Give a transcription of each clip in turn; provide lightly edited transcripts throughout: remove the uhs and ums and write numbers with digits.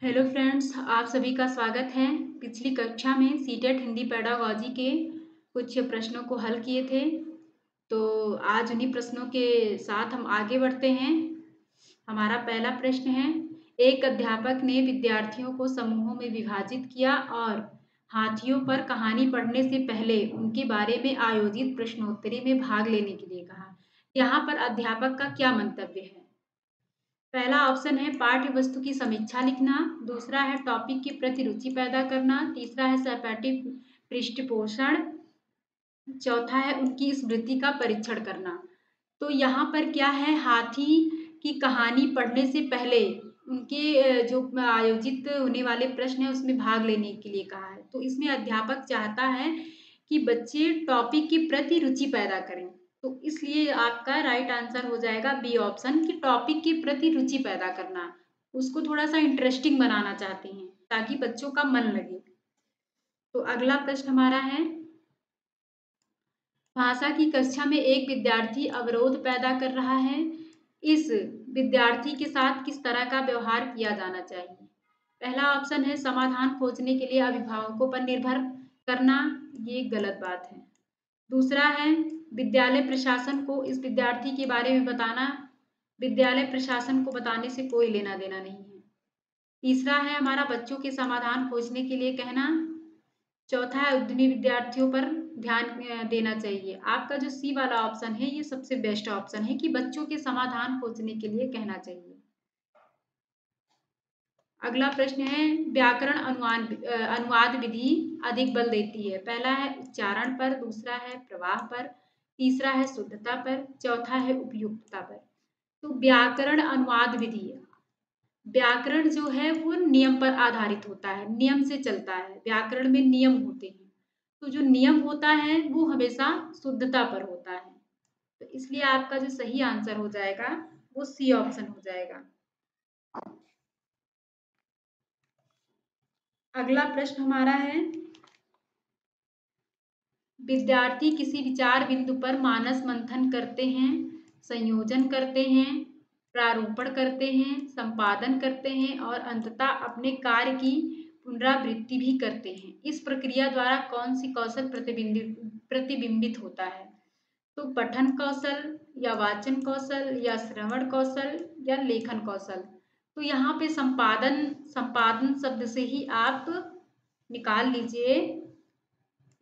Hello friends, आप सभी का स्वागत है। पिछली कक्षा में सीटेट हिंदी पेडागॉजी के कुछ प्रश्नों को हल किए थे, तो आज उन्हीं प्रश्नों के साथ हम आगे बढ़ते हैं। हमारा पहला प्रश्न है, एक अध्यापक ने विद्यार्थियों को समूहों में विभाजित किया और हाथियों पर कहानी पढ़ने से पहले उनके बारे में आयोजित प्रश्नोत्तरी में भाग लेने के लिए कहा। यहाँ पर अध्यापक का क्या मंतव्य है? पहला ऑप्शन है पाठ्य वस्तु की समीक्षा लिखना, दूसरा है टॉपिक के प्रति रुचि पैदा करना, तीसरा है सहपाठी पृष्ठपोषण, चौथा है उनकी स्मृति का परीक्षण करना। तो यहाँ पर क्या है, हाथी की कहानी पढ़ने से पहले उनके जो आयोजित होने वाले प्रश्न है उसमें भाग लेने के लिए कहा है। तो इसमें अध्यापक चाहता है कि बच्चे टॉपिक के प्रति रुचि पैदा करें, तो इसलिए आपका राइट आंसर हो जाएगा बी ऑप्शन कि टॉपिक के प्रति रुचि पैदा करना, उसको थोड़ा सा इंटरेस्टिंग बनाना चाहते हैं ताकि बच्चों का मन लगे। तो अगला प्रश्न हमारा है, भाषा की कक्षा में एक विद्यार्थी अवरोध पैदा कर रहा है, इस विद्यार्थी के साथ किस तरह का व्यवहार किया जाना चाहिए? पहला ऑप्शन है समाधान खोजने के लिए अभिभावकों पर निर्भर करना, ये गलत बात है। दूसरा है विद्यालय प्रशासन को इस विद्यार्थी के बारे में बताना, विद्यालय प्रशासन को बताने से कोई लेना देना नहीं है। तीसरा है हमारा बच्चों के समाधान खोजने के लिए कहना। चौथा है उद्यमी विद्यार्थियों पर ध्यान देना चाहिए। आपका जो सी वाला ऑप्शन है ये सबसे बेस्ट ऑप्शन है कि बच्चों के समाधान खोजने के लिए कहना चाहिए। अगला प्रश्न है, व्याकरण अनुवाद विधि अधिक बल देती है। पहला है उच्चारण पर, दूसरा है प्रवाह पर, तीसरा है शुद्धता पर, चौथा है उपयुक्तता पर। तो व्याकरण अनुवाद विधि, व्याकरण जो है वो नियम पर आधारित होता है, नियम से चलता है, व्याकरण में नियम होते हैं, तो जो नियम होता है वो हमेशा शुद्धता पर होता है। तो इसलिए आपका जो सही आंसर हो जाएगा वो सी ऑप्शन हो जाएगा। अगला प्रश्न हमारा है, विद्यार्थी किसी विचार बिंदु पर मानस मंथन करते हैं, संयोजन करते हैं, प्रारूपण करते हैं, संपादन करते हैं और अंततः अपने कार्य की पुनरावृत्ति भी करते हैं। इस प्रक्रिया द्वारा कौन सी कौशल प्रतिबिंबित होता है? तो पठन कौशल या वाचन कौशल या श्रवण कौशल या लेखन कौशल। तो यहाँ पे संपादन, संपादन शब्द से ही आप निकाल लीजिए,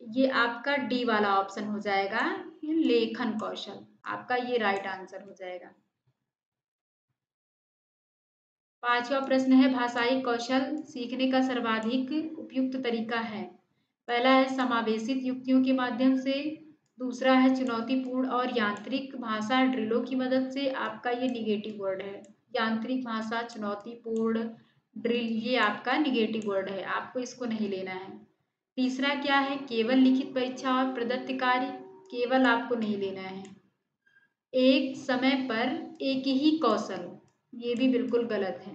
ये आपका डी वाला ऑप्शन हो जाएगा, ये लेखन कौशल, आपका ये राइट आंसर हो जाएगा। पांचवा प्रश्न है, भाषाई कौशल सीखने का सर्वाधिक उपयुक्त तरीका है। पहला है समावेशित युक्तियों के माध्यम से, दूसरा है चुनौतीपूर्ण और यांत्रिक भाषा ड्रिलों की मदद से। आपका ये निगेटिव वर्ड है, यांत्रिक भाषा, चुनौतीपूर्ण, ड्रिल, ये आपका निगेटिव वर्ड है, आपको इसको नहीं लेना है। तीसरा क्या है, केवल लिखित परीक्षा और प्रदत्त कार्य, केवल आपको नहीं लेना है। एक समय पर एक ही कौशल, ये भी बिल्कुल गलत है।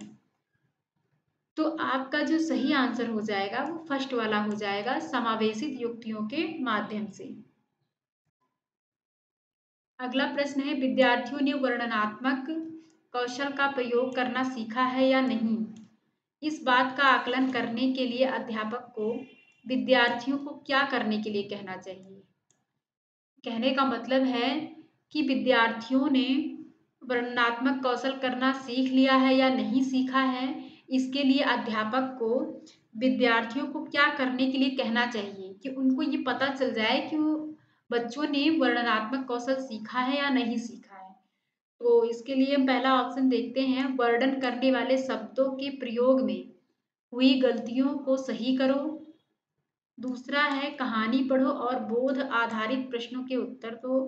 तो आपका जो सही आंसर हो जाएगा वो फर्स्ट वाला हो जाएगा, समावेशित युक्तियों के माध्यम से। अगला प्रश्न है, विद्यार्थियों ने वर्णनात्मक कौशल का प्रयोग करना सीखा है या नहीं? इस बात का आकलन करने के लिए अध्यापक को विद्यार्थियों को क्या करने के लिए कहना चाहिए? कहने का मतलब है कि विद्यार्थियों ने वर्णनात्मक कौशल करना सीख लिया है या नहीं सीखा है, इसके लिए अध्यापक को विद्यार्थियों को क्या करने के लिए कहना चाहिए कि उनको ये पता चल जाए कि वो बच्चों ने वर्णनात्मक कौशल सीखा है या नहीं सीखा है। तो इसके लिए हम पहला ऑप्शन देखते हैं, वर्णन करने वाले शब्दों के प्रयोग में हुई गलतियों को सही करो। दूसरा है कहानी पढ़ो और बोध आधारित प्रश्नों के उत्तर दो।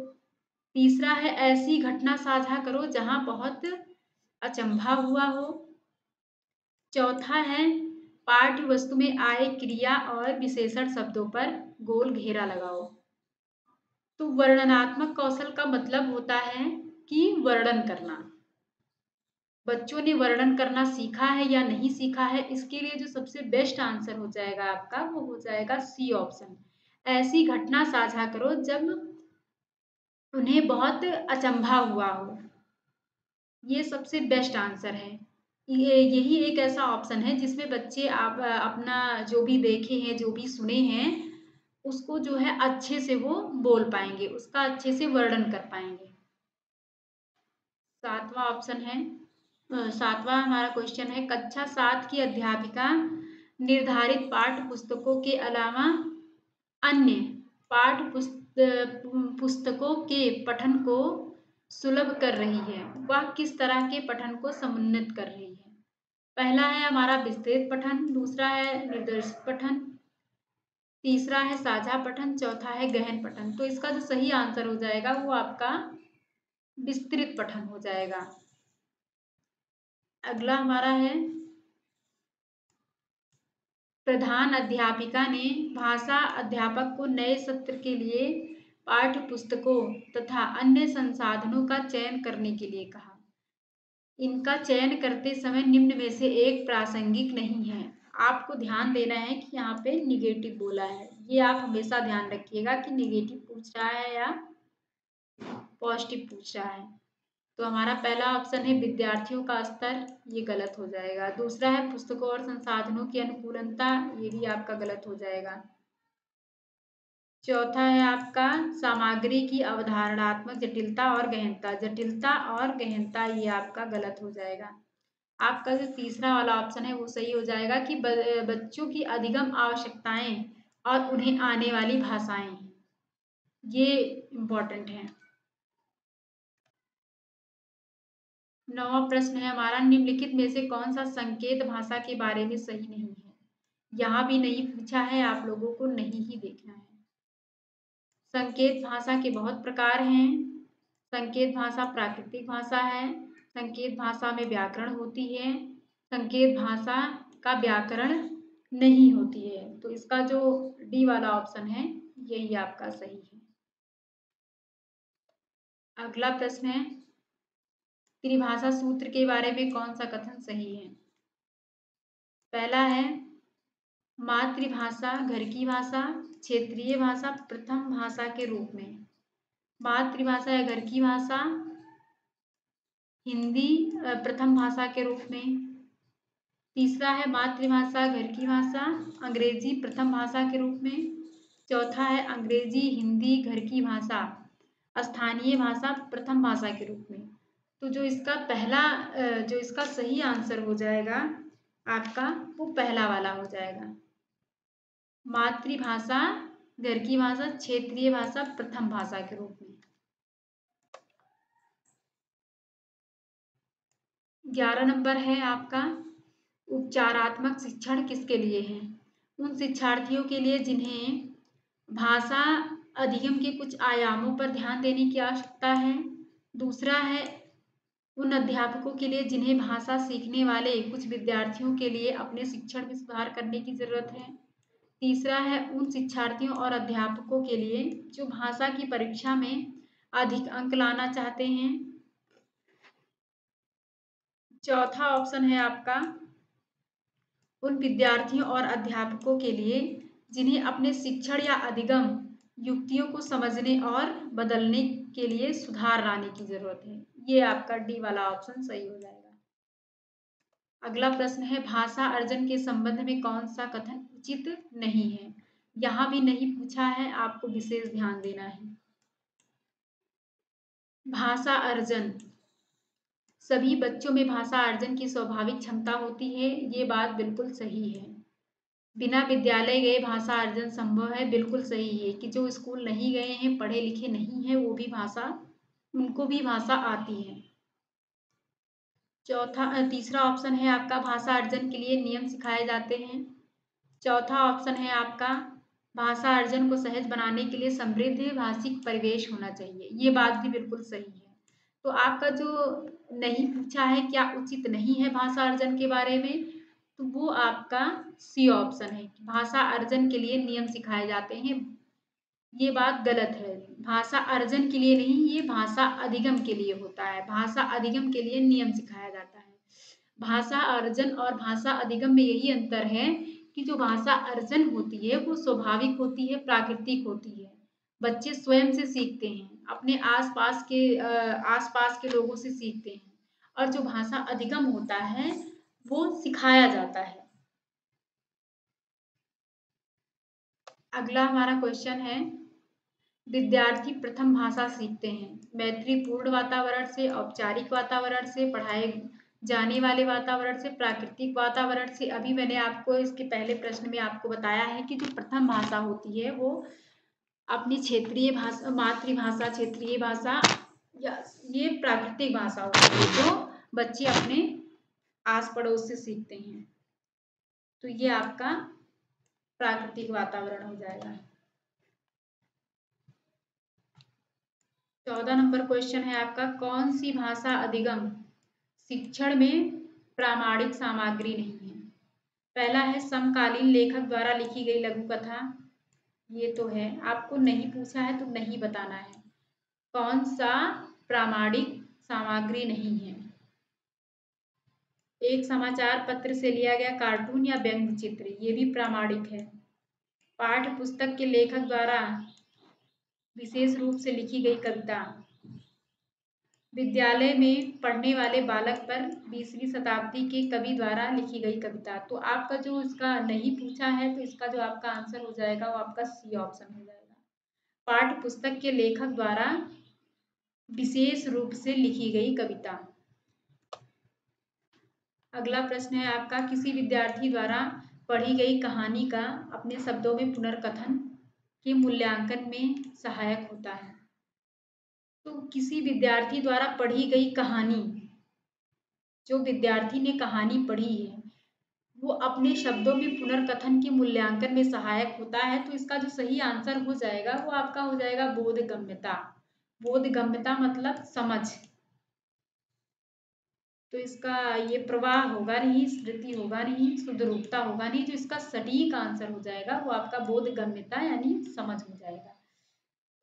तीसरा है ऐसी घटना साझा करो जहां बहुत अचंभा हुआ हो। चौथा है पाठ्य वस्तु में आए क्रिया और विशेषण शब्दों पर गोल घेरा लगाओ। तो वर्णनात्मक कौशल का मतलब होता है कि वर्णन करना, बच्चों ने वर्णन करना सीखा है या नहीं सीखा है, इसके लिए जो सबसे बेस्ट आंसर हो जाएगा आपका वो हो जाएगा सी ऑप्शन, ऐसी घटना साझा करो जब उन्हें बहुत अचंभा हुआ हो, ये सबसे बेस्ट आंसर है। ये यही एक ऐसा ऑप्शन है जिसमें बच्चे आप अपना जो भी देखे हैं, जो भी सुने हैं, उसको जो है अच्छे से वो बोल पाएँगे, उसका अच्छे से वर्णन कर पाएँगे। 7वां ऑप्शन है 7वां हमारा क्वेश्चन है, कक्षा 7 की अध्यापिका निर्धारित पाठ्य पुस्तकों के अलावा अन्य पाठ्य पुस्तकों के पठन को सुलभ कर रही है। वह किस तरह के पठन को समुन्नत कर रही है? पहला है हमारा विस्तृत पठन, दूसरा है निर्देशित पठन, तीसरा है साझा पठन, चौथा है गहन पठन। तो इसका जो सही आंसर हो जाएगा वो आपका विस्तृत पठन हो जाएगा। अगला हमारा है, प्रधान अध्यापिका ने भाषा अध्यापक को नए सत्र के लिए पाठ्य पुस्तकों तथा अन्य संसाधनों का चयन करने के लिए कहा। इनका चयन करते समय निम्न में से एक प्रासंगिक नहीं है। आपको ध्यान देना है कि यहाँ पे निगेटिव बोला है, ये आप हमेशा ध्यान रखिएगा कि निगेटिव पूछ रहा है या पॉजिटिव पूछ रहा है। तो हमारा पहला ऑप्शन है विद्यार्थियों का स्तर, ये गलत हो जाएगा। दूसरा है पुस्तकों और संसाधनों की अनुकूलनता, ये भी आपका गलत हो जाएगा। चौथा है आपका सामग्री की अवधारणात्मक जटिलता और गहनता, जटिलता और गहनता, ये आपका गलत हो जाएगा। आपका जो तीसरा वाला ऑप्शन है वो सही हो जाएगा कि बच्चों की अधिगम आवश्यकताएं और उन्हें आने वाली भाषाएं, ये इम्पोर्टेंट है। 9वां प्रश्न है हमारा, निम्नलिखित में से कौन सा संकेत भाषा के बारे में सही नहीं है? यहाँ भी नहीं पूछा है, आप लोगों को नहीं ही देखना है। संकेत भाषा के बहुत प्रकार हैं। संकेत भाषा प्राकृतिक भाषा है, संकेत भाषा में व्याकरण होती है, संकेत भाषा का व्याकरण नहीं होती है। तो इसका जो डी वाला ऑप्शन है यही आपका सही है। अगला प्रश्न है, त्रिभाषा सूत्र के बारे में कौन सा कथन सही है? पहला है, मातृभाषा घर की भाषा, क्षेत्रीय भाषा प्रथम भाषा के रूप में। मातृभाषा या घर की भाषा हिंदी प्रथम भाषा के रूप में। तीसरा है मातृभाषा घर की भाषा अंग्रेजी प्रथम भाषा के रूप में। चौथा है अंग्रेजी हिंदी घर की भाषा स्थानीय भाषा प्रथम भाषा के रूप में। तो जो इसका पहला जो इसका सही आंसर हो जाएगा आपका, वो पहला वाला हो जाएगा। मातृभाषा घर की भाषा क्षेत्रीय भाषा प्रथम भाषा के रूप में। 11 नंबर है आपका, उपचारात्मक शिक्षण किसके लिए है? उन शिक्षार्थियों के लिए जिन्हें भाषा अधिगम के कुछ आयामों पर ध्यान देने की आवश्यकता है। दूसरा है उन अध्यापकों के लिए जिन्हें भाषा सीखने वाले कुछ विद्यार्थियों के लिए अपने शिक्षण में सुधार करने की ज़रूरत है। तीसरा है उन शिक्षार्थियों और अध्यापकों के लिए जो भाषा की परीक्षा में अधिक अंक लाना चाहते हैं। चौथा ऑप्शन है आपका उन विद्यार्थियों और अध्यापकों के लिए जिन्हें अपने शिक्षण या अधिगम युक्तियों को समझने और बदलने के लिए सुधार लाने की जरूरत है। ये आपका डी वाला ऑप्शन सही हो जाएगा। अगला प्रश्न है, भाषा अर्जन के संबंध में कौन सा कथन उचित नहीं है? यहाँ भी नहीं पूछा है, आपको विशेष ध्यान देना है। भाषा अर्जन, सभी बच्चों में भाषा अर्जन की स्वाभाविक क्षमता होती है, ये बात बिल्कुल सही है। बिना विद्यालय गए भाषा अर्जन संभव है, बिल्कुल सही है कि जो स्कूल नहीं गए हैं, पढ़े लिखे नहीं हैं, वो भी भाषा उनको भी भाषा आती है। तीसरा ऑप्शन है आपका भाषा अर्जन के लिए नियम सिखाए जाते हैं। चौथा ऑप्शन है आपका भाषा अर्जन को सहज बनाने के लिए समृद्ध भाषिक परिवेश होना चाहिए, ये बात भी बिल्कुल सही है। तो आपका जो नहीं पूछा है क्या उचित नहीं है भाषा अर्जन के बारे में, तो वो आपका सी ऑप्शन है, भाषा अर्जन के लिए नियम सिखाए जाते हैं, ये बात गलत है। भाषा अर्जन के लिए नहीं, ये भाषा अधिगम के लिए होता है। भाषा अधिगम के लिए नियम सिखाया जाता है। भाषा अर्जन और भाषा अधिगम में यही अंतर है कि जो भाषा अर्जन होती है वो स्वाभाविक होती है, प्राकृतिक होती है, बच्चे स्वयं से सीखते हैं, अपने आसपास के लोगों से सीखते हैं। और जो भाषा अधिगम होता है वो सिखाया जाता है। अगला हमारा क्वेश्चन है, विद्यार्थी प्रथम भाषा सीखते हैं मैत्रीपूर्ण वातावरण से, औपचारिक वातावरण से, पढ़ाए जाने वाले वातावरण से, प्राकृतिक वातावरण से। अभी मैंने आपको इसके पहले प्रश्न में आपको बताया है कि जो प्रथम भाषा होती है वो अपनी क्षेत्रीय भाषा, मातृभाषा, क्षेत्रीय भाषा या ये प्राकृतिक भाषा होती है जो बच्चे अपने आस पड़ोस से सीखते हैं। तो ये आपका प्राकृतिक वातावरण हो जाएगा। 14 नंबर क्वेश्चन है आपका, कौन सी भाषा अधिगम शिक्षण में प्रामाणिक सामग्री नहीं है? पहला है समकालीन लेखक द्वारा लिखी गई लघु कथा, ये तो है, आपको नहीं पूछा है तो नहीं बताना है। कौन सा प्रामाणिक सामग्री नहीं है? एक समाचार पत्र से लिया गया कार्टून या व्यंग्य चित्र, ये भी प्रामाणिक है। पाठ्य पुस्तक के लेखक द्वारा विशेष रूप से लिखी गई कविता, विद्यालय में पढ़ने वाले बालक पर 20वीं शताब्दी के कवि द्वारा लिखी गई कविता। तो आपका जो इसका नहीं पूछा है तो इसका जो आपका आंसर हो जाएगा वो आपका सी ऑप्शन हो जाएगा। पाठ्य पुस्तक के लेखक द्वारा विशेष रूप से लिखी गई कविता। अगला प्रश्न है आपका, किसी विद्यार्थी द्वारा पढ़ी गई कहानी का अपने शब्दों में पुनर्कथन के मूल्यांकन में सहायक होता है। तो किसी विद्यार्थी द्वारा पढ़ी गई कहानी, जो विद्यार्थी ने कहानी पढ़ी है वो अपने शब्दों में पुनर्कथन के मूल्यांकन में सहायक होता है। तो इसका जो सही आंसर हो जाएगा वो आपका हो जाएगा बोधगम्यता। बोधगम्यता मतलब समझ। तो इसका ये प्रवाह होगा नहीं, स्मृति होगा नहीं, शुद्धरूपता होगा नहीं, जो इसका सटीक आंसर हो जाएगा वो आपका बोधगम्यता यानी समझ हो जाएगा।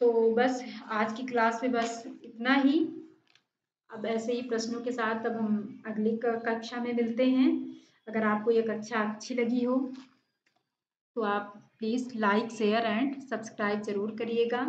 तो बस आज की क्लास में बस इतना ही। अब ऐसे ही प्रश्नों के साथ अब हम अगली कक्षा में मिलते हैं। अगर आपको ये कक्षा अच्छी लगी हो तो आप please like, share and subscribe ज़रूर करिएगा।